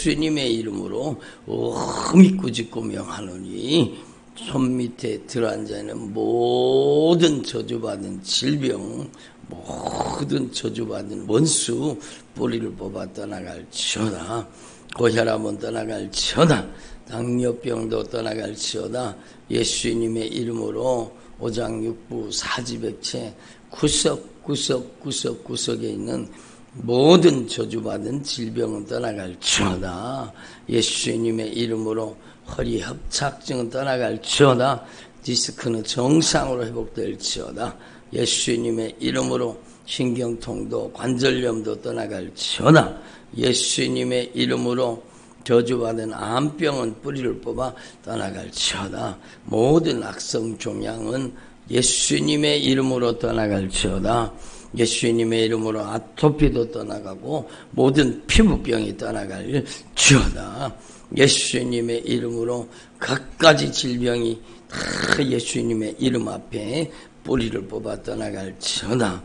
예수님의 이름으로 믿고 명하노니 손밑에 들어앉아있는 모든 저주받은 질병, 모든 저주받은 원수 뿌리를 뽑아 떠나갈지어다. 고혈압은 떠나갈지어다. 당뇨병도 떠나갈지어다. 예수님의 이름으로 오장육부 사지백체 구석구석에 있는 모든 저주받은 질병은 떠나갈지어다. 예수님의 이름으로 허리 협착증은 떠나갈지어다. 디스크는 정상으로 회복될지어다. 예수님의 이름으로 신경통도 관절염도 떠나갈지어다. 예수님의 이름으로 저주받은 암병은 뿌리를 뽑아 떠나갈지어다. 모든 악성 종양은 예수님의 이름으로 떠나갈지어다. 예수님의 이름으로 아토피도 떠나가고 모든 피부병이 떠나갈지어다. 예수님의 이름으로 갖가지 질병이 다 예수님의 이름 앞에 뿌리를 뽑아 떠나갈지어다.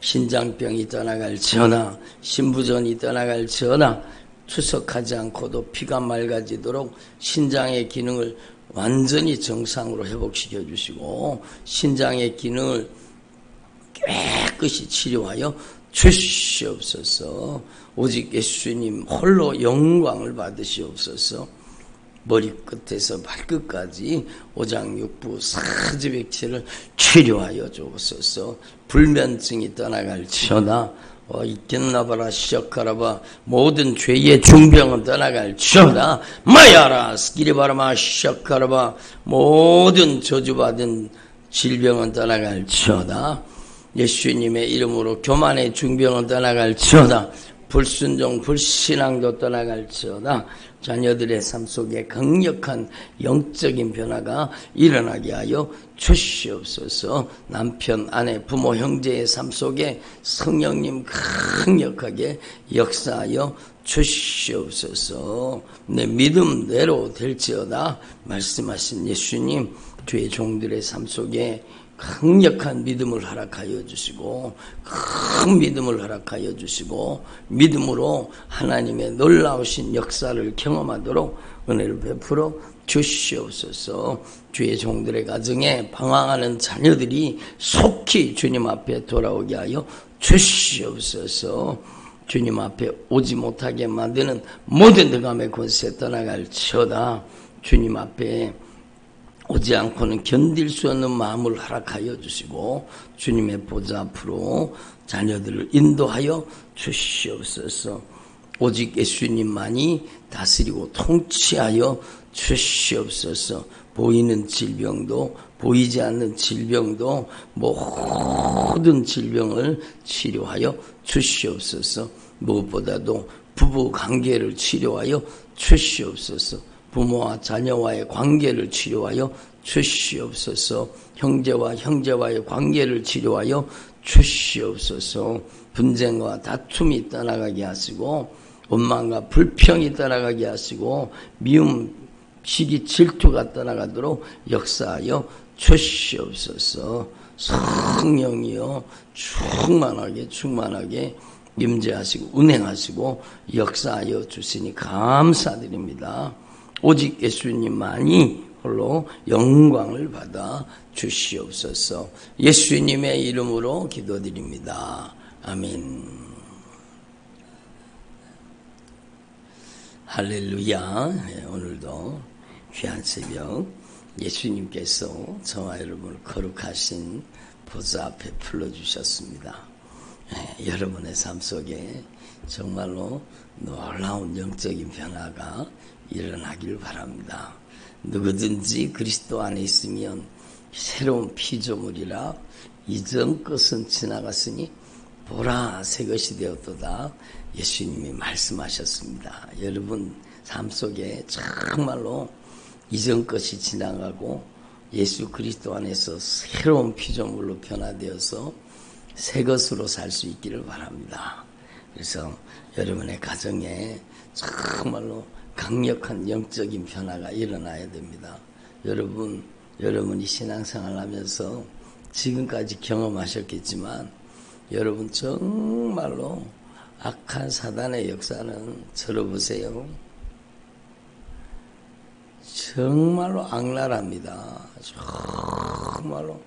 신장병이 떠나갈지어다. 신부전이 떠나갈지어다. 추석하지 않고도 피가 맑아지도록 신장의 기능을 완전히 정상으로 회복시켜 주시고 신장의 기능을 깨끗이 치료하여 주시옵소서. 오직 예수님 홀로 영광을 받으시옵소서. 머리끝에서 발끝까지 오장육부 사지백체를 치료하여 주옵소서. 불면증이 떠나갈지어다. 있겠나봐라 시작하라봐. 모든 죄의 중병은 떠나갈지어다. 마야라 스키리바라마 시작하라봐. 모든 저주받은 질병은 떠나갈지어다. 예수님의 이름으로 교만의 중병은 떠나갈지어다. 불순종 불신앙도 떠나갈지어다. 자녀들의 삶 속에 강력한 영적인 변화가 일어나게 하여 주시옵소서. 남편, 아내, 부모, 형제의 삶 속에 성령님 강력하게 역사하여 주시옵소서. 내 믿음대로 될지어다. 말씀하신 예수님, 주의 종들의 삶 속에 강력한 믿음을 허락하여 주시고 큰 믿음을 허락하여 주시고 믿음으로 하나님의 놀라우신 역사를 경험하도록 은혜를 베풀어 주시옵소서. 주의 종들의 가정에 방황하는 자녀들이 속히 주님 앞에 돌아오게 하여 주시옵소서. 주님 앞에 오지 못하게 만드는 모든 흑암의 권세 떠나갈지어다. 주님 앞에 오지 않고는 견딜 수 없는 마음을 허락하여 주시고 주님의 보좌 앞으로 자녀들을 인도하여 주시옵소서. 오직 예수님만이 다스리고 통치하여 주시옵소서. 보이는 질병도 보이지 않는 질병도 모든 질병을 치료하여 주시옵소서. 무엇보다도 부부 관계를 치료하여 주시옵소서. 부모와 자녀와의 관계를 치료하여 주시옵소서. 형제와 형제와의 관계를 치료하여 주시옵소서. 분쟁과 다툼이 떠나가게 하시고 원망과 불평이 떠나가게 하시고 미움, 시기, 질투가 떠나가도록 역사하여 주시옵소서. 성령이여 충만하게 임재하시고 운행하시고 역사하여 주시니 감사드립니다. 오직 예수님만이 홀로 영광을 받아 주시옵소서. 예수님의 이름으로 기도드립니다. 아멘. 할렐루야. 오늘도 귀한 새벽 예수님께서 저와 여러분을 거룩하신 보좌 앞에 불러주셨습니다. 여러분의 삶 속에 정말로 놀라운 영적인 변화가 일어나길 바랍니다. 누구든지 그리스도 안에 있으면 새로운 피조물이라 이전 것은 지나갔으니 보라 새 것이 되었도다. 예수님이 말씀하셨습니다. 여러분 삶 속에 정말로 이전 것이 지나가고 예수 그리스도 안에서 새로운 피조물로 변화되어서 새 것으로 살 수 있기를 바랍니다. 그래서 여러분의 가정에 정말로 강력한 영적인 변화가 일어나야 됩니다. 여러분이 신앙생활 하면서 지금까지 경험하셨겠지만 여러분 정말로 악한 사단의 역사는 들어보세요. 정말로 악랄합니다. 정말로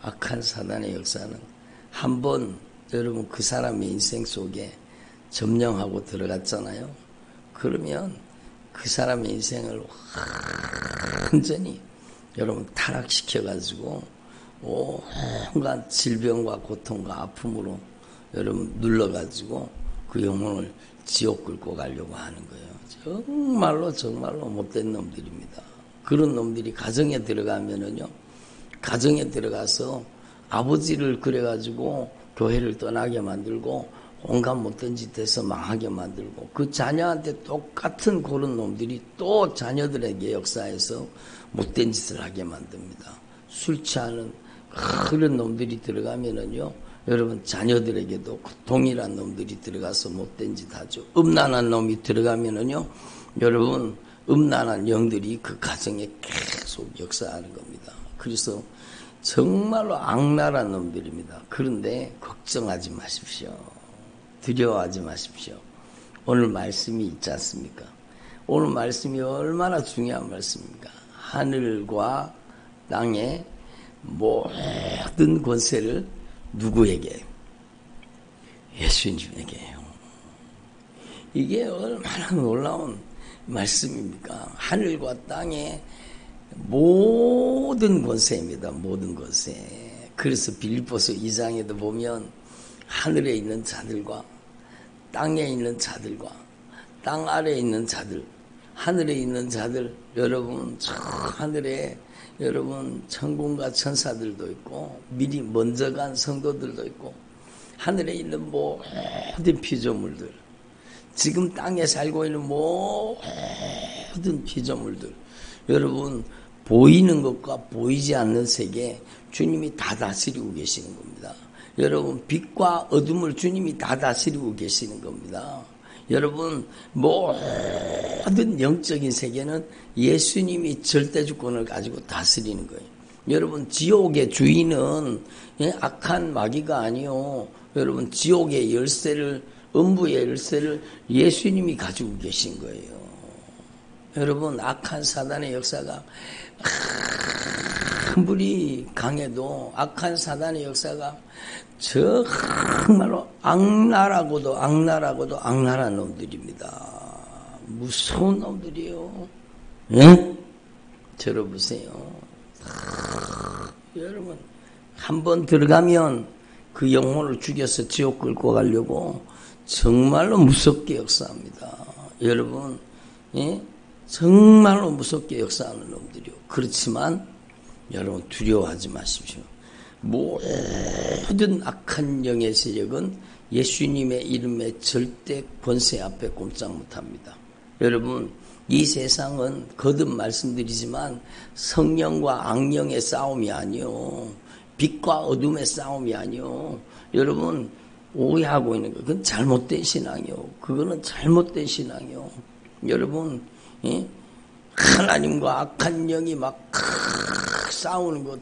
악한 사단의 역사는 한번 여러분 그 사람의 인생 속에 점령하고 들어갔잖아요. 그러면 그 사람의 인생을 완전히 여러분 타락시켜가지고 온갖 질병과 고통과 아픔으로 여러분 눌러가지고 그 영혼을 지옥 끌고 가려고 하는 거예요. 정말로 못된 놈들입니다. 그런 놈들이 가정에 들어가면은요, 가정에 들어가서 아버지를 그래가지고 교회를 떠나게 만들고 온갖 못된 짓 해서 망하게 만들고 그 자녀한테 똑같은 그런 놈들이 또 자녀들에게 역사에서 못된 짓을 하게 만듭니다. 술 취하는 그런 놈들이 들어가면은요, 여러분 자녀들에게도 동일한 놈들이 들어가서 못된 짓 하죠. 음란한 놈이 들어가면은요, 여러분 음란한 영들이 그 가정에 계속 역사하는 겁니다. 그래서 정말로 악랄한 놈들입니다. 그런데 걱정하지 마십시오. 두려워하지 마십시오. 오늘 말씀이 있지 않습니까? 오늘 말씀이 얼마나 중요한 말씀입니까? 하늘과 땅의 모든 권세를 누구에게? 예수님에게요. 이게 얼마나 놀라운 말씀입니까? 하늘과 땅의 모든 권세입니다. 모든 권세. 그래서 빌립보서 2장에도 보면 하늘에 있는 자들과 땅에 있는 자들과 땅 아래에 있는 자들, 하늘에 있는 자들, 여러분 저 하늘에 여러분 천군과 천사들도 있고 미리 먼저 간 성도들도 있고 하늘에 있는 모든 피조물들, 지금 땅에 살고 있는 모든 피조물들, 여러분 보이는 것과 보이지 않는 세계 주님이 다 다스리고 계시는 겁니다. 여러분 빛과 어둠을 주님이 다 다스리고 계시는 겁니다. 여러분 모든 영적인 세계는 예수님이 절대주권을 가지고 다스리는 거예요. 여러분 지옥의 주인은 악한 마귀가 아니요, 여러분 지옥의 열쇠를, 음부의 열쇠를 예수님이 가지고 계신 거예요. 여러분 악한 사단의 역사가 아무리 강해도 악한 사단의 역사가 정말로 악랄하고도 악랄한 놈들입니다. 무서운 놈들이에요. 예? 들어보세요. 여러분 한번 들어가면 그 영혼을 죽여서 지옥 끌고 가려고 정말로 무섭게 역사합니다. 여러분, 예? 정말로 무섭게 역사하는 놈들이요. 그렇지만 여러분 두려워하지 마십시오. 모든 악한 영의 세력은 예수님의 이름의 절대 권세 앞에 꼼짝 못합니다. 여러분 이 세상은 거듭 말씀드리지만 성령과 악령의 싸움이 아니요, 빛과 어둠의 싸움이 아니요. 여러분 오해하고 있는 거, 그건 잘못된 신앙이요. 그거는 잘못된 신앙이요. 여러분, 예? 하나님과 악한 영이 막 싸우는 것,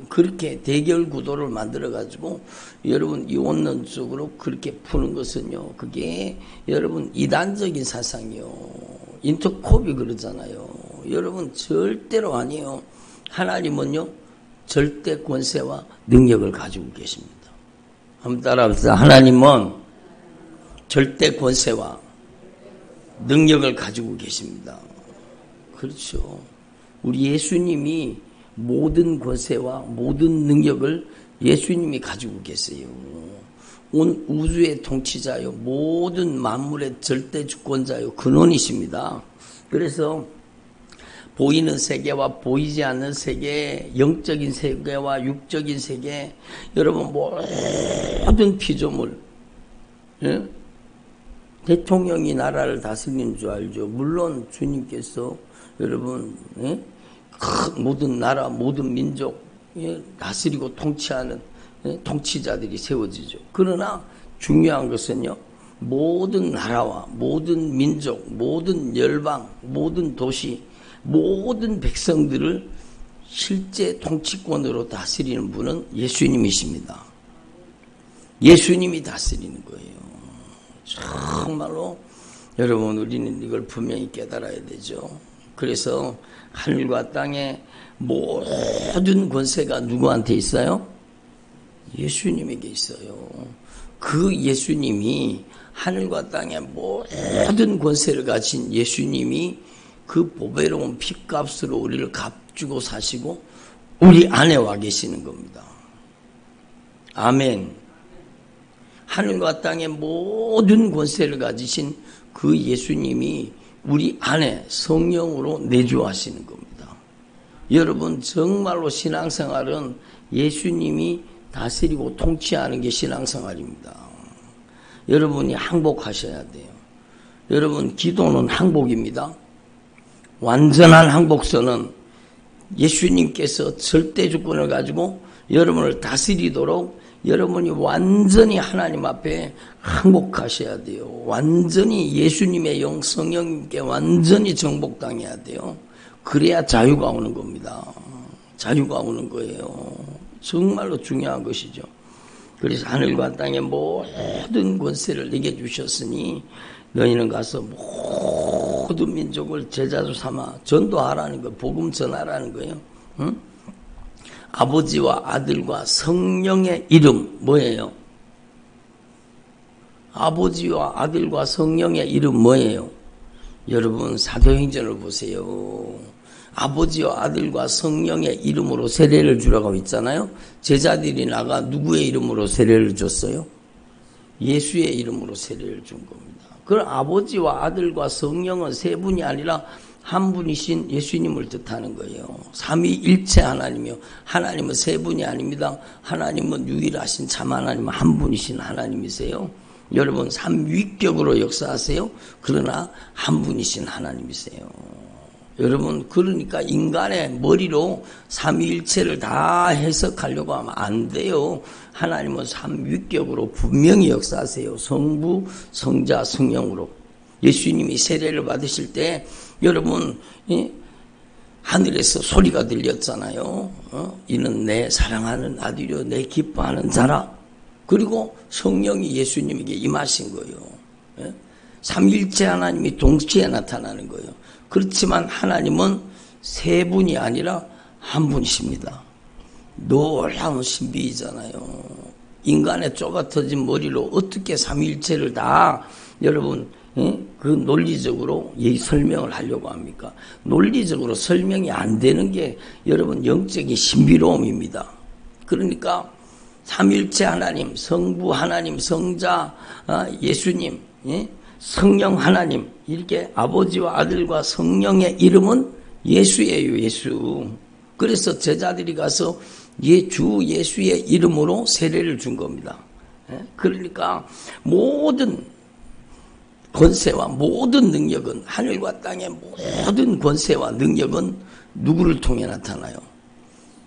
그렇게 대결 구도를 만들어가지고 여러분 이원론적으로 그렇게 푸는 것은요, 그게 여러분 이단적인 사상이요. 인터콥이 그러잖아요. 여러분 절대로 아니에요. 하나님은요 절대 권세와 능력을 가지고 계십니다. 한번 따라합시다. 하나님은 절대 권세와 능력을 가지고 계십니다. 그렇죠. 우리 예수님이 모든 권세와 모든 능력을 예수님이 가지고 계세요. 온 우주의 통치자요, 모든 만물의 절대 주권자요, 근원이십니다. 그래서 보이는 세계와 보이지 않는 세계, 영적인 세계와 육적인 세계, 여러분 모든 피조물, 예? 대통령이 나라를 다스리는 줄 알죠. 물론 주님께서 여러분, 예? 모든 나라, 모든 민족, 예? 다스리고 통치하는, 예? 통치자들이 세워지죠. 그러나 중요한 것은요, 모든 나라와 모든 민족, 모든 열방, 모든 도시, 모든 백성들을 실제 통치권으로 다스리는 분은 예수님이십니다. 예수님이 다스리는 거예요. 정말로 여러분 우리는 이걸 분명히 깨달아야 되죠. 그래서 하늘과 땅의 모든 권세가 누구한테 있어요? 예수님에게 있어요. 그 예수님이 하늘과 땅의 모든 권세를 가진 예수님이 그 보배로운 핏값으로 우리를 값주고 사시고 우리 안에 와 계시는 겁니다. 아멘. 하늘과 땅의 모든 권세를 가지신 그 예수님이 우리 안에 성령으로 내주하시는 겁니다. 여러분 정말로 신앙생활은 예수님이 다스리고 통치하는 게 신앙생활입니다. 여러분이 항복하셔야 돼요. 여러분 기도는 항복입니다. 완전한 항복서는 예수님께서 절대주권을 가지고 여러분을 다스리도록 여러분이 완전히 하나님 앞에 항복하셔야 돼요. 완전히 예수님의 영 성령님께 완전히 정복당해야 돼요. 그래야 자유가 오는 겁니다. 자유가 오는 거예요. 정말로 중요한 것이죠. 그래서 하늘과 땅의 모든 권세를 내게 주셨으니 너희는 가서 모든 민족을 제자로 삼아 전도하라는 거예요. 복음 전하라는 거예요. 응? 아버지와 아들과 성령의 이름 뭐예요? 아버지와 아들과 성령의 이름 뭐예요? 여러분 사도행전을 보세요. 아버지와 아들과 성령의 이름으로 세례를 주라고 했잖아요. 제자들이 나가 누구의 이름으로 세례를 줬어요? 예수의 이름으로 세례를 준 겁니다. 그럼 아버지와 아들과 성령은 세 분이 아니라 한 분이신 예수님을 뜻하는 거예요. 삼위일체 하나님이요. 하나님은 세 분이 아닙니다. 하나님은 유일하신 참 하나님 한 분이신 하나님이세요. 여러분 삼위격으로 역사하세요. 그러나 한 분이신 하나님이세요. 여러분 그러니까 인간의 머리로 삼위일체를 다 해석하려고 하면 안 돼요. 하나님은 삼위격으로 분명히 역사하세요. 성부, 성자, 성령으로. 예수님이 세례를 받으실 때 여러분 하늘에서 소리가 들렸잖아요. 이는 내 사랑하는 아들이요 내 기뻐하는 자라. 그리고 성령이 예수님에게 임하신 거예요. 삼위일체 하나님이 동시에 나타나는 거예요. 그렇지만 하나님은 세 분이 아니라 한 분이십니다. 놀라운 신비이잖아요. 인간의 좁아터진 머리로 어떻게 삼위일체를 다 여러분 그 논리적으로 설명을 하려고 합니까? 논리적으로 설명이 안 되는 게 여러분 영적인 신비로움입니다. 그러니까 삼위일체 하나님, 성부 하나님, 성자 예수님, 성령 하나님 이렇게 아버지와 아들과 성령의 이름은 예수예요. 예수. 그래서 제자들이 가서 주 예수의 이름으로 세례를 준 겁니다. 그러니까 모든 권세와 모든 능력은 하늘과 땅의 모든 권세와 능력은 누구를 통해 나타나요?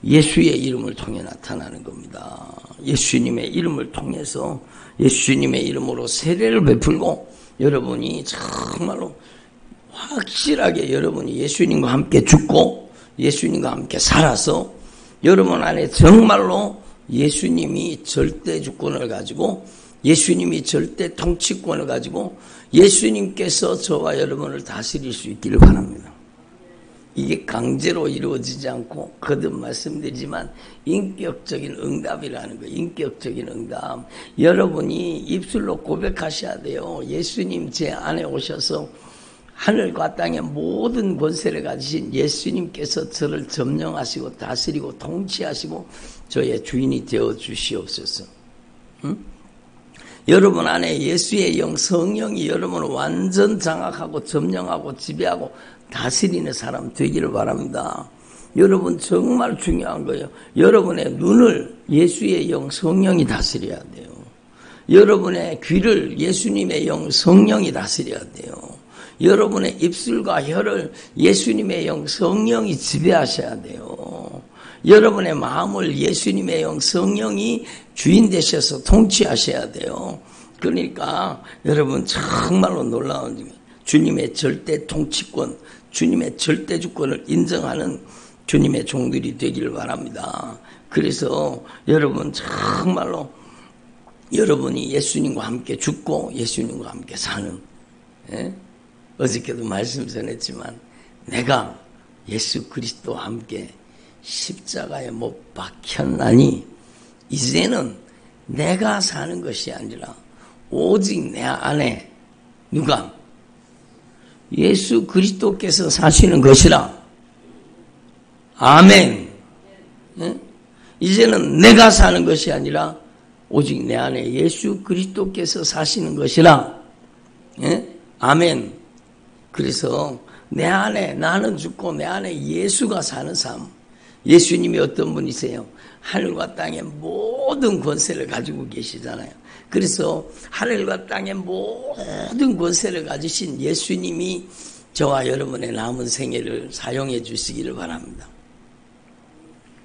예수의 이름을 통해 나타나는 겁니다. 예수님의 이름을 통해서 예수님의 이름으로 세례를 베풀고 여러분이 정말로 확실하게 여러분이 예수님과 함께 죽고 예수님과 함께 살아서 여러분 안에 정말로 예수님이 절대 주권을 가지고 예수님이 절대 통치권을 가지고 예수님께서 저와 여러분을 다스릴 수 있기를 바랍니다. 이게 강제로 이루어지지 않고 거듭 말씀드리지만 인격적인 응답이라는 거예요. 인격적인 응답. 여러분이 입술로 고백하셔야 돼요. 예수님 제 안에 오셔서 하늘과 땅의 모든 권세를 가지신 예수님께서 저를 점령하시고 다스리고 통치하시고 저의 주인이 되어 주시옵소서. 응? 여러분 안에 예수의 영 성령이 여러분을 완전 장악하고 점령하고 지배하고 다스리는 사람 되기를 바랍니다. 여러분 정말 중요한 거예요. 여러분의 눈을 예수의 영 성령이 다스려야 돼요. 여러분의 귀를 예수님의 영 성령이 다스려야 돼요. 여러분의 입술과 혀를 예수님의 영 성령이 지배하셔야 돼요. 여러분의 마음을 예수님의 영 성령이 주인 되셔서 통치하셔야 돼요. 그러니까 여러분 정말로 놀라운 주님의 절대 통치권, 주님의 절대 주권을 인정하는 주님의 종들이 되기를 바랍니다. 그래서 여러분 정말로 여러분이 예수님과 함께 죽고 예수님과 함께 사는, 어저께도 말씀 전했지만 내가 예수 그리스도와 함께 십자가에 못 박혔나니 이제는 내가 사는 것이 아니라 오직 내 안에 누가? 예수 그리스도께서 사시는 것이라. 아멘. 이제는 내가 사는 것이 아니라 오직 내 안에 예수 그리스도께서 사시는 것이라. 아멘. 그래서 내 안에 나는 죽고 내 안에 예수가 사는 삶. 예수님이 어떤 분이세요? 하늘과 땅의 모든 권세를 가지고 계시잖아요. 그래서 하늘과 땅의 모든 권세를 가지신 예수님이 저와 여러분의 남은 생애를 사용해 주시기를 바랍니다.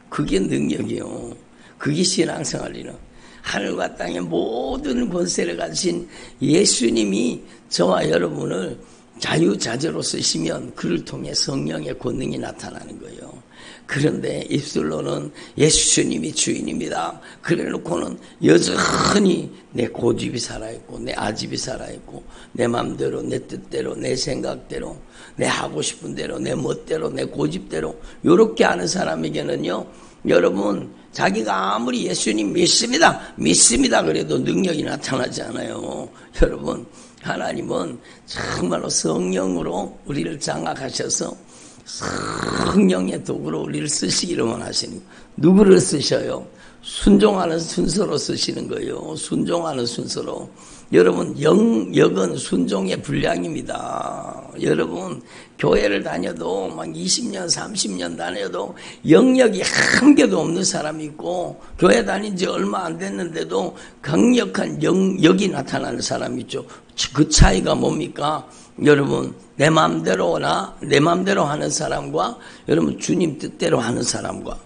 그게 능력이요. 그게 신앙생활이요. 하늘과 땅의 모든 권세를 가지신 예수님이 저와 여러분을 자유자재로 쓰시면 그를 통해 성령의 권능이 나타나는 거예요. 그런데 입술로는 예수님이 주인입니다. 그래놓고는 여전히 내 고집이 살아있고 내 아집이 살아있고 내 맘대로 내 뜻대로 내 생각대로 내 하고 싶은 대로 내 멋대로 내 고집대로 이렇게 하는 사람에게는요, 여러분 자기가 아무리 예수님 믿습니다 그래도 능력이 나타나지 않아요. 여러분 하나님은 정말로 성령으로 우리를 장악하셔서 성령의 도구로 우리를 쓰시기를 원하시는, 누구를 쓰셔요? 순종하는 순서로 쓰시는 거예요. 순종하는 순서로. 여러분 영역은 순종의 분량입니다. 여러분 교회를 다녀도 막 20년 30년 다녀도 영역이 한 개도 없는 사람이 있고, 교회 다닌 지 얼마 안 됐는데도 강력한 영역이 나타나는 사람이 있죠. 그 차이가 뭡니까? 여러분 내 마음대로 하는 사람과 여러분 주님 뜻대로 하는 사람과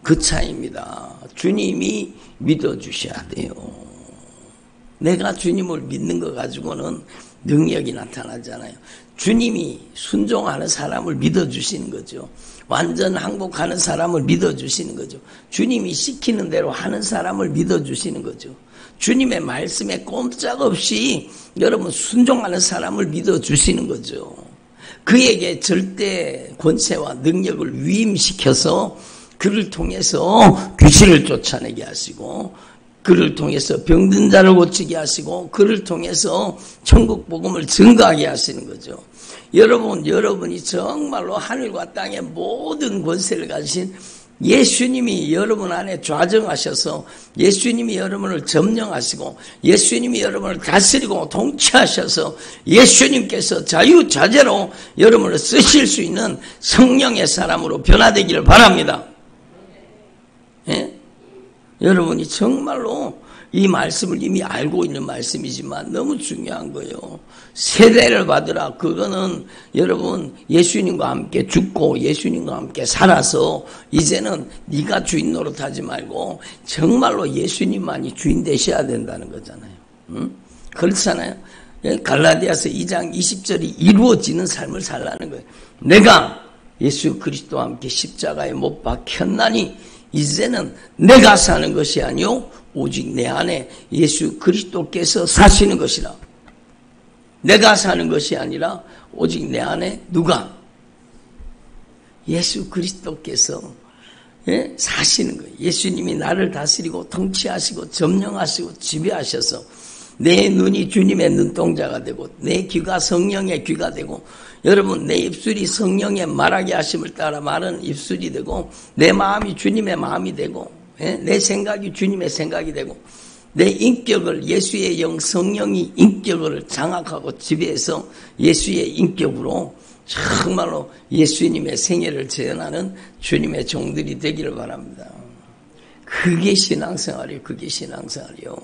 그 차이입니다. 주님이 믿어주셔야 돼요. 내가 주님을 믿는 거 가지고는 능력이 나타나잖아요. 주님이 순종하는 사람을 믿어주시는 거죠. 완전 항복하는 사람을 믿어주시는 거죠. 주님이 시키는 대로 하는 사람을 믿어주시는 거죠. 주님의 말씀에 꼼짝없이 여러분 순종하는 사람을 믿어주시는 거죠. 그에게 절대 권세와 능력을 위임시켜서 그를 통해서 귀신을 쫓아내게 하시고, 그를 통해서 병든 자를 고치게 하시고, 그를 통해서 천국 복음을 증거하게 하시는 거죠. 여러분이 정말로 하늘과 땅의 모든 권세를 가지신 예수님이 여러분 안에 좌정하셔서 예수님이 여러분을 점령하시고 예수님이 여러분을 다스리고 통치하셔서 예수님께서 자유자재로 여러분을 쓰실 수 있는 성령의 사람으로 변화되기를 바랍니다. 예? 여러분이 정말로 이 말씀을 이미 알고 있는 말씀이지만 너무 중요한 거예요. 세례를 받으라. 그거는 여러분 예수님과 함께 죽고 예수님과 함께 살아서 이제는 네가 주인 노릇하지 말고 정말로 예수님만이 주인 되셔야 된다는 거잖아요. 그렇잖아요. 갈라디아서 2장 20절이 이루어지는 삶을 살라는 거예요. 내가 예수 그리스도와 함께 십자가에 못 박혔나니 이제는 내가 사는 것이 아니요 오직 내 안에 예수 그리스도께서 사시는 것이라. 내가 사는 것이 아니라 오직 내 안에 누가? 예수 그리스도께서 사시는 거예요. 예수님이 나를 다스리고 통치하시고 점령하시고 지배하셔서 내 눈이 주님의 눈동자가 되고 내 귀가 성령의 귀가 되고, 여러분 내 입술이 성령의 말하게 하심을 따라 말하는 입술이 되고, 내 마음이 주님의 마음이 되고, 내 생각이 주님의 생각이 되고, 내 인격을 예수의 영 성령이 인격을 장악하고 지배해서 예수의 인격으로 정말로 예수님의 생애를 재현하는 주님의 종들이 되기를 바랍니다. 그게 신앙생활이에요. 그게 신앙생활이요.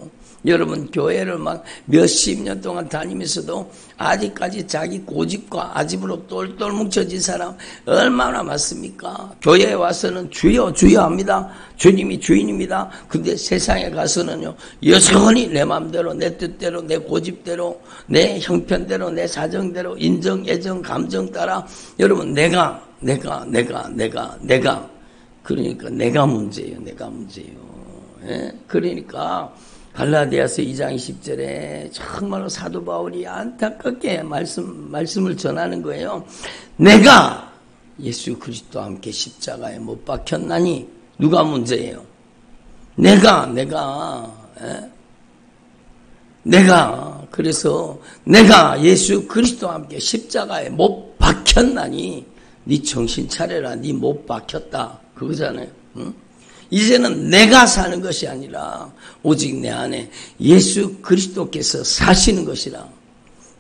여러분 교회를 막 몇십 년 동안 다니면서도 아직까지 자기 고집과 아집으로 똘똘 뭉쳐진 사람 얼마나 많습니까? 교회에 와서는 주여 주여 합니다. 주님이 주인입니다. 근데 세상에 가서는요 여전히 내 마음대로 내 뜻대로 내 고집대로 내 형편대로 내 사정대로 인정 애정 감정 따라 여러분 내가 그러니까 내가 문제예요. 내가 문제예요. 예? 그러니까 갈라디아서 2장 20절에 정말로 사도 바울이 안타깝게 말씀을 전하는 거예요. 내가 예수 그리스도와 함께 십자가에 못 박혔나니 누가 문제예요? 그래서 내가 예수 그리스도와 함께 십자가에 못 박혔나니 네 정신 차려라. 네 못 박혔다. 그거잖아요. 응? 이제는 내가 사는 것이 아니라 오직 내 안에 예수 그리스도께서 사시는 것이라.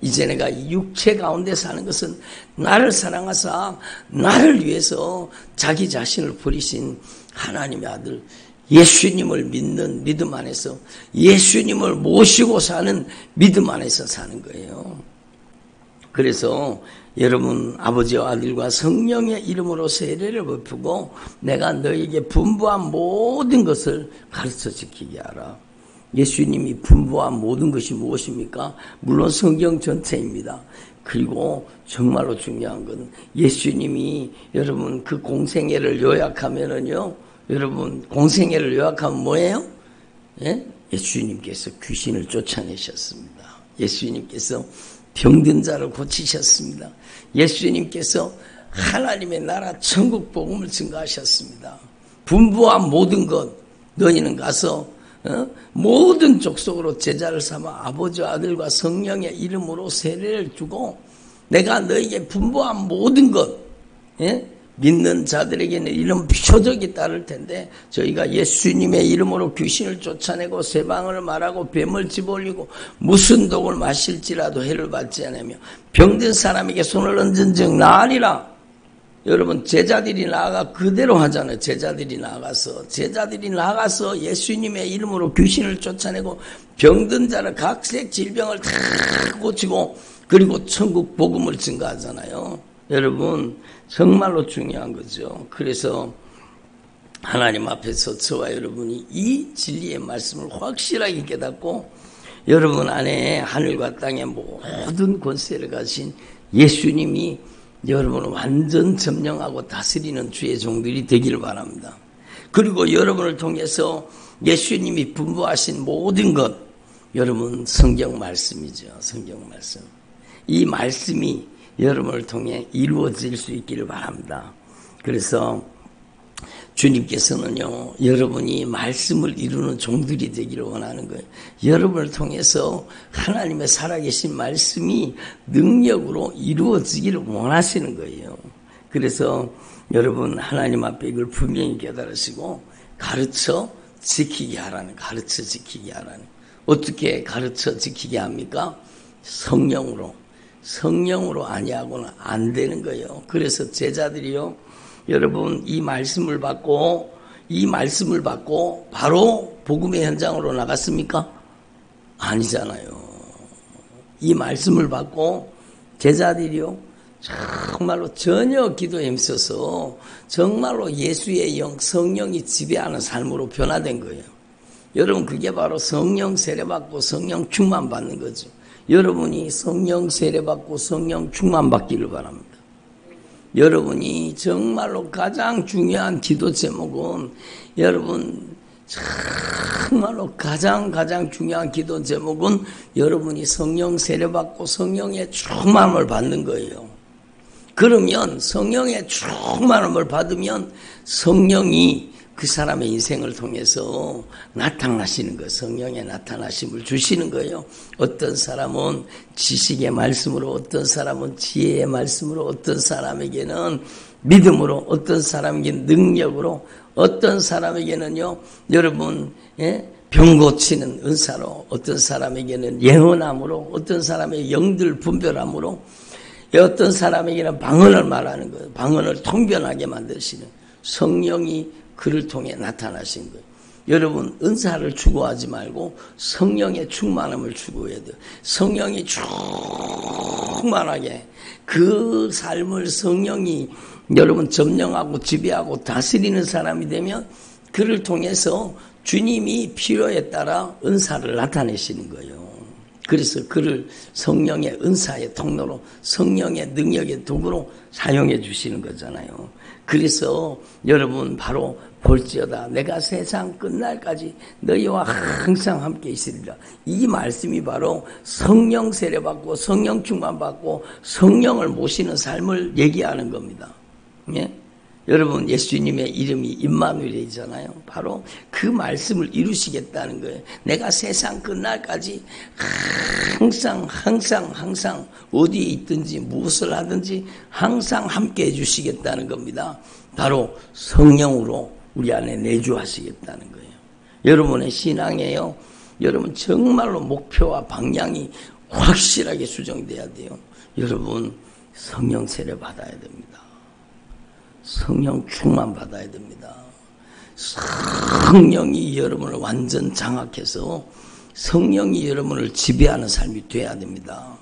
이제 내가 육체 가운데 사는 것은 나를 사랑하사 나를 위해서 자기 자신을 버리신 하나님의 아들 예수님을 믿는 믿음 안에서 예수님을 모시고 사는 믿음 안에서 사는 거예요. 그래서 여러분 아버지와 아들과 성령의 이름으로 세례를 베푸고 내가 너에게 분부한 모든 것을 가르쳐 지키게 하라. 예수님이 분부한 모든 것이 무엇입니까? 물론 성경 전체입니다. 그리고 정말로 중요한 건 예수님이 여러분 그 공생애를 요약하면은요. 여러분 공생애를 요약하면 뭐예요? 예? 예수님께서 귀신을 쫓아내셨습니다. 예수님께서 병든 자를 고치셨습니다. 예수님께서 하나님의 나라 천국 복음을 증거하셨습니다. 분부한 모든 것 너희는 가서 모든 족속으로 제자를 삼아 아버지와 아들과 성령의 이름으로 세례를 주고 내가 너희에게 분부한 모든 것 믿는 자들에게는 이런 표적이 따를 텐데 저희가 예수님의 이름으로 귀신을 쫓아내고 세방언을 말하고 뱀을 집어올리고 무슨 독을 마실지라도 해를 받지 않으며 병든 사람에게 손을 얹은 즉 나으리라. 여러분 제자들이 나아가 그대로 하잖아요. 제자들이 나가서 예수님의 이름으로 귀신을 쫓아내고 병든 자를 각색 질병을 다 고치고 그리고 천국 복음을 증거하잖아요. 여러분 정말로 중요한 거죠. 그래서 하나님 앞에서 저와 여러분이 이 진리의 말씀을 확실하게 깨닫고 여러분 안에 하늘과 땅의 모든 권세를 가진 예수님이 여러분을 완전 점령하고 다스리는 주의 종들이 되기를 바랍니다. 그리고 여러분을 통해서 예수님이 분부하신 모든 것 여러분 성경 말씀이죠. 성경 말씀. 이 말씀이 여러분을 통해 이루어질 수 있기를 바랍니다. 그래서 주님께서는요, 여러분이 말씀을 이루는 종들이 되기를 원하는 거예요. 여러분을 통해서 하나님의 살아계신 말씀이 능력으로 이루어지기를 원하시는 거예요. 그래서 여러분 하나님 앞에 이걸 분명히 깨달으시고 가르쳐 지키게 하라는, 어떻게 가르쳐 지키게 합니까? 성령으로 아니하고는 안 되는 거예요. 그래서 제자들이요, 여러분 이 말씀을 받고 바로 복음의 현장으로 나갔습니까? 아니잖아요. 이 말씀을 받고 제자들이요, 정말로 전혀 기도에 힘써서 정말로 예수의 영, 성령이 지배하는 삶으로 변화된 거예요. 여러분 그게 바로 성령 세례받고 성령 충만 받는 거죠. 여러분이 성령 세례받고 성령 충만 받기를 바랍니다. 여러분이 정말로 가장 중요한 기도 제목은 여러분 정말로 가장 중요한 기도 제목은 여러분이 성령 세례받고 성령의 충만함을 받는 거예요. 그러면 성령의 충만함을 받으면 성령이 그 사람의 인생을 통해서 나타나시는 거예요. 성령의 나타나심을 주시는 거예요. 어떤 사람은 지식의 말씀으로, 어떤 사람은 지혜의 말씀으로, 어떤 사람에게는 믿음으로, 어떤 사람에게는 능력으로, 어떤 사람에게는요, 여러분, 병 고치는 은사로, 어떤 사람에게는 예언함으로, 어떤 사람에게 영들 분별함으로, 어떤 사람에게는 방언을 말하는 거예요. 방언을 통변하게 만드시는 성령이 그를 통해 나타나신 거예요. 여러분 은사를 추구하지 말고 성령의 충만함을 추구해야 돼요. 성령이 충만하게 그 삶을 성령이 여러분 점령하고 지배하고 다스리는 사람이 되면 그를 통해서 주님이 필요에 따라 은사를 나타내시는 거예요. 그래서 그를 성령의 은사의 통로로 성령의 능력의 도구로 사용해 주시는 거잖아요. 그래서 여러분 바로 볼지어다 내가 세상 끝날까지 너희와 항상 함께 있으리라. 이 말씀이 바로 성령 세례받고 성령 충만받고 성령을 모시는 삶을 얘기하는 겁니다. 예? 여러분 여러분의 이름이 임마누엘이잖아요. 바로 그 말씀을 이루시겠다는 거예요. 내가 세상 끝날까지 항상 어디에 있든지 무엇을 하든지 항상 함께 해주시겠다는 겁니다. 바로 성령으로 우리 안에 내주하시겠다는 거예요. 여러분의 신앙에요. 여러분 정말로 목표와 방향이 확실하게 수정돼야 돼요. 여러분 성령 세례 받아야 됩니다. 성령 충만 받아야 됩니다. 성령이 여러분을 완전 장악해서 성령이 여러분을 지배하는 삶이 돼야 됩니다.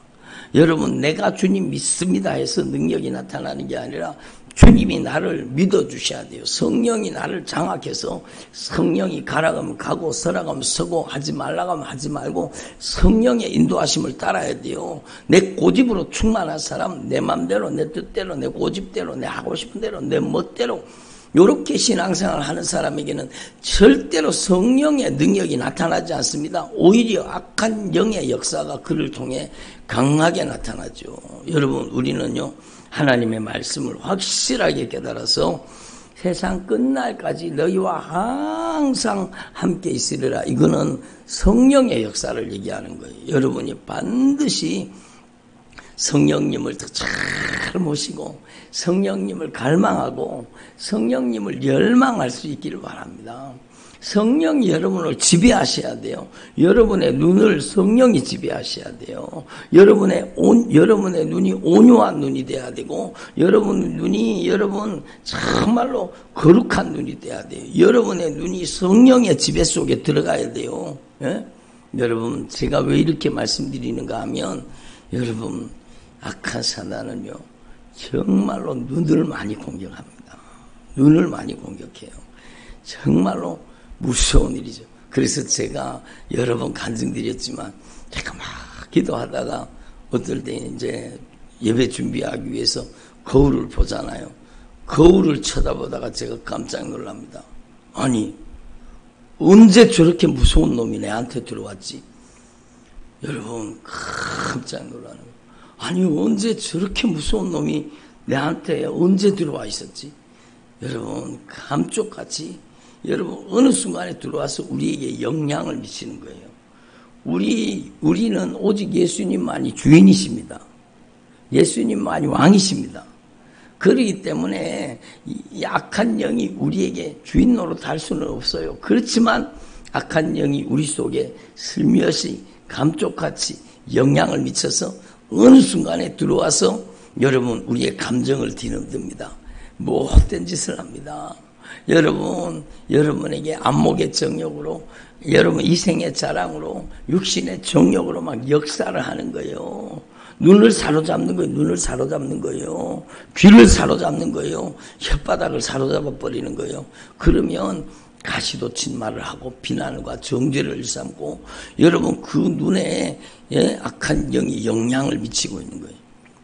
여러분 내가 주님 믿습니다 해서 능력이 나타나는 게 아니라 주님이 나를 믿어주셔야 돼요. 성령이 나를 장악해서 성령이 가라가면 가고 서라가면 서고 하지 말라가면 하지 말고 성령의 인도하심을 따라야 돼요. 내 고집으로 충만한 사람, 내 맘대로 내 뜻대로 내 고집대로 내 하고 싶은 대로 내 멋대로 이렇게 신앙생활을 하는 사람에게는 절대로 성령의 능력이 나타나지 않습니다. 오히려 악한 영의 역사가 그를 통해 강하게 나타나죠. 여러분 우리는요 하나님의 말씀을 확실하게 깨달아서 세상 끝날까지 너희와 항상 함께 있으리라. 이거는 성령의 역사를 얘기하는 거예요. 여러분이 반드시 성령님을 더 잘 모시고 성령님을 갈망하고 성령님을 열망할 수 있기를 바랍니다. 성령이 여러분을 지배하셔야 돼요. 여러분의 눈을 성령이 지배하셔야 돼요. 여러분의 눈이 온유한 눈이 돼야 되고, 여러분 눈이 정말로 거룩한 눈이 돼야 돼요. 여러분의 눈이 성령의 지배 속에 들어가야 돼요. 예? 여러분, 제가 왜 이렇게 말씀드리는가 하면, 여러분, 악한 사단은요, 정말로 눈을 많이 공격합니다. 눈을 많이 공격해요. 정말로 무서운 일이죠. 그래서 제가 여러 번 간증드렸지만 제가 막 기도하다가 어떨 때 이제 예배 준비하기 위해서 거울을 보잖아요. 거울을 쳐다보다가 제가 깜짝 놀랍니다. 아니 언제 저렇게 무서운 놈이 내한테 들어왔지? 여러분 깜짝 놀라는 거예요. 아니 언제 저렇게 무서운 놈이 내한테 언제 들어와 있었지? 여러분 감쪽같이 여러분 어느 순간에 들어와서 우리에게 영향을 미치는 거예요. 우리는 오직 예수님만이 주인이십니다. 예수님만이 왕이십니다. 그렇기 때문에 이 악한 영이 우리에게 주인 노릇할 수는 없어요. 그렇지만 악한 영이 우리 속에 슬며시 감쪽같이 영향을 미쳐서 어느 순간에 들어와서 여러분 우리의 감정을 뒤흔듭니다. 못된 짓을 합니다. 여러분에게 안목의 정욕으로, 여러분 이생의 자랑으로, 육신의 정욕으로 막 역사를 하는 거예요. 눈을 사로잡는 거예요. 눈을 사로잡는 거예요. 귀를 사로잡는 거예요. 혓바닥을 사로잡아 버리는 거예요. 그러면 가시돋친 말을 하고 비난과 정죄를 일삼고 여러분 그 눈에 악한 영이 영향을 미치고 있는 거예요.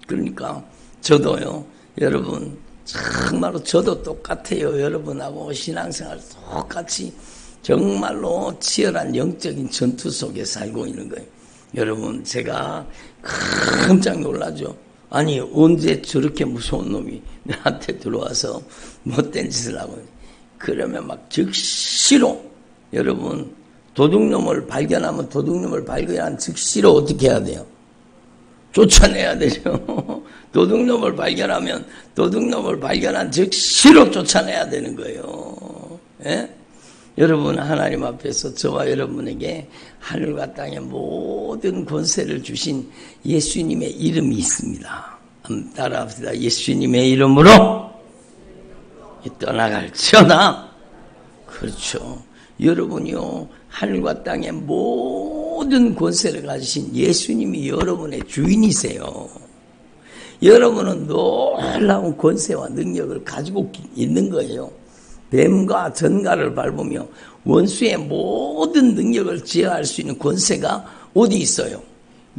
그러니까 저도요. 여러분 정말로 저도 똑같아요. 여러분하고 신앙생활 똑같이 정말로 치열한 영적인 전투 속에 살고 있는 거예요. 여러분 제가 깜짝 놀라죠. 아니 언제 저렇게 무서운 놈이 나한테 들어와서 못된 짓을 하고 그러면 막 즉시로 여러분 도둑놈을 발견하면 도둑놈을 발견한 즉시로 어떻게 해야 돼요? 쫓아내야 되죠. 도둑놈을 발견하면 도둑놈을 발견한 즉시로 쫓아내야 되는 거예요. 예? 여러분 하나님 앞에서 저와 여러분에게 하늘과 땅의 모든 권세를 주신 예수님의 이름이 있습니다. 한번 따라합시다. 예수님의 이름으로 떠나갈지어다. 그렇죠. 여러분이요 하늘과 땅의 모든 권세를 가지신 예수님이 여러분의 주인이세요. 여러분은 놀라운 권세와 능력을 가지고 있는 거예요. 뱀과 전갈을 밟으며 원수의 모든 능력을 제어할 수 있는 권세가 어디 있어요?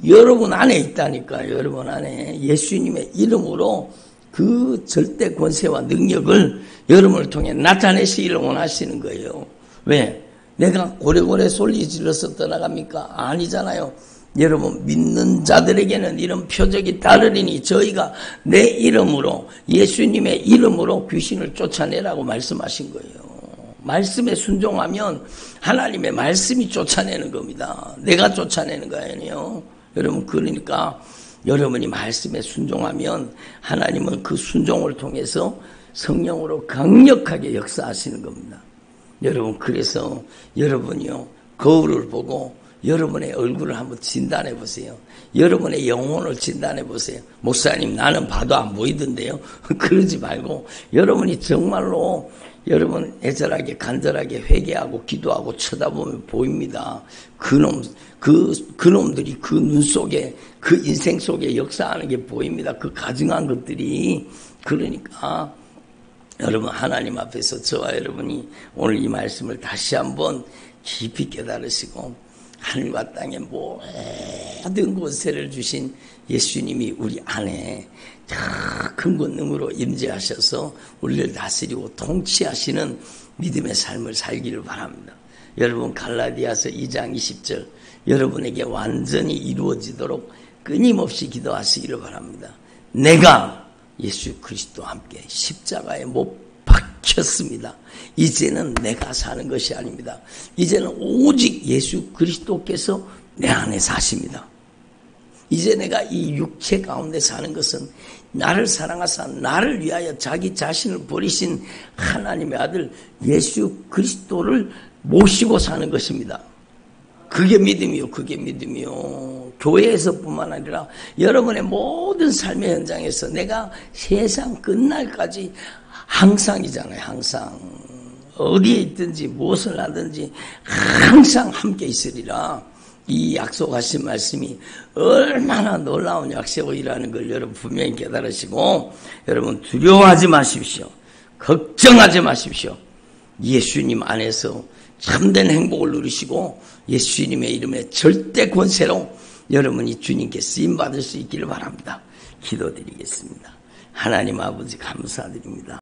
여러분 안에 있다니까요. 여러분 안에 예수님의 이름으로 그 절대 권세와 능력을 여러분을 통해 나타내시기를 원하시는 거예요. 왜? 내가 고래고래 소리 질러서 떠나갑니까? 아니잖아요. 여러분, 믿는 자들에게는 이런 표적이 따르리니 저희가 내 이름으로, 예수님의 이름으로 귀신을 쫓아내라고 말씀하신 거예요. 말씀에 순종하면 하나님의 말씀이 쫓아내는 겁니다. 내가 쫓아내는 거 아니에요. 여러분, 그러니까 여러분이 말씀에 순종하면 하나님은 그 순종을 통해서 성령으로 강력하게 역사하시는 겁니다. 여러분, 그래서 여러분이요, 거울을 보고 여러분의 얼굴을 한번 진단해 보세요. 여러분의 영혼을 진단해 보세요. 목사님, 나는 봐도 안 보이던데요. 그러지 말고 여러분이 정말로 여러분 애절하게 간절하게 회개하고 기도하고 쳐다보면 보입니다. 그놈들이 그 눈 속에, 그 인생 속에 역사하는 게 보입니다. 그 가증한 것들이. 그러니까 여러분, 하나님 앞에서 저와 여러분이 오늘 이 말씀을 다시 한번 깊이 깨달으시고 하늘과 땅의 모든 권세를 주신 예수님이 우리 안에 큰 권능으로 임재하셔서 우리를 다스리고 통치하시는 믿음의 삶을 살기를 바랍니다. 여러분, 갈라디아서 2장 20절 여러분에게 완전히 이루어지도록 끊임없이 기도하시기를 바랍니다. 내가 예수 그리스도와 함께 십자가에 못 박혔습니다. 이제는 내가 사는 것이 아닙니다. 이제는 오직 예수 그리스도께서 내 안에 사십니다. 이제 내가 이 육체 가운데 사는 것은 나를 사랑하사 나를 위하여 자기 자신을 버리신 하나님의 아들 예수 그리스도를 모시고 사는 것입니다. 그게 믿음이요. 그게 믿음이요. 교회에서뿐만 아니라 여러분의 모든 삶의 현장에서 내가 세상 끝날까지 항상이잖아요. 항상 어디에 있든지 무엇을 하든지 항상 함께 있으리라. 이 약속하신 말씀이 얼마나 놀라운 약속이라는 걸 여러분 분명히 깨달으시고, 여러분 두려워하지 마십시오. 걱정하지 마십시오. 예수님 안에서 참된 행복을 누리시고 예수님의 이름에 절대 권세로 여러분이 주님께 쓰임받을 수 있기를 바랍니다. 기도드리겠습니다. 하나님 아버지, 감사드립니다.